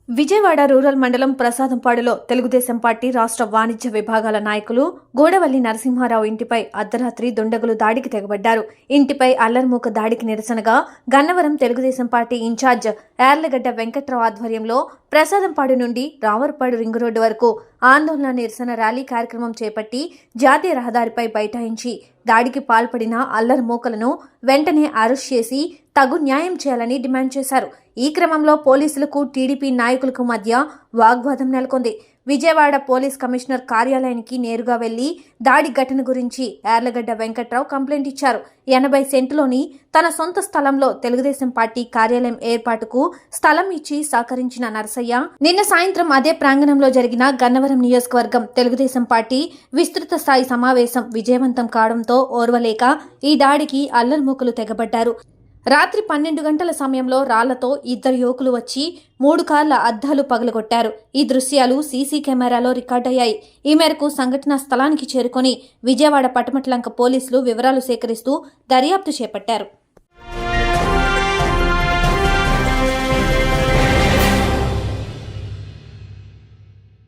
Vijayawada rural మండలం ప్రసాదంపాడులో Telugu Desam party రాష్ట్ర వాణిజ్య విభాగాల నాయకులు గూడవల్లి నరసింహారావు ఇంటిపై అర్ధరాత్రి దుండగులు దాడికి తెగబడ్డారు. ఇంటిపై అల్లర్మూక దాడికి నిరసనగా గన్నవరం తెలుగుదేశం పార్టీ ఇన్ఛార్జ్ యార్లగడ్డ వెంకట్రావు ఆధ్వర్యంలో ప్రసాదంపాడు నుండి రామర్పాడు రింగు రోడ్డు వరకు ఆందోళన నిరసన ర్యాలీ కార్యక్రమం చేపట్టి జాతీయ రహదారిపై బైఠాయించి దాడికి పాల్పడిన అల్లర్మూకలను వెంటనే అరెస్ట్ చేసి తగు న్యాయం చేయాలని డిమాండ్ చేశారు. ఈ క్రమంలో పోలీసులకు టీడీపీ నాయకులకు మధ్య వాగ్వాదం నెలకొంది. విజయవాడ పోలీస్ కమిషనర్ కార్యాలయానికి నేరుగా వెళ్లి దాడి ఘటన గురించి యార్లగడ్డ వెంకట్రావు కంప్లైంట్ ఇచ్చారు. 80 సెంటులోని తన సొంత స్థలంలో తెలుగుదేశం పార్టీ కార్యాలయం ఏర్పాటుకు స్థలం ఇచ్చి సహకరించిన నరసయ్య నిన్న సాయంత్రం అదే ప్రాంగణంలో జరిగిన గన్నవరం నియోజకవర్గం తెలుగుదేశం పార్టీ విస్తృత స్థాయి సమావేశం విజయవంతం కావడంతో ఓర్వలేక ఈ దాడికి అల్లర్మూకలు తెగబడ్డారు. రాత్రి 12 గంటల సమయంలో రాళ్లతో 2 యువకులు వచ్చి 3 కార్ల అద్దాలు పగలగొట్టారు. ఈ దృశ్యాలు సీసీ కెమెరాలో రికార్డయ్యాయి. ఈ మేరకు సంఘటనా స్థలానికి చేరుకొని విజయవాడ పటమట్లంక పోలీసులు వివరాలు సేకరిస్తూ దర్యాప్తు చేపట్టారు.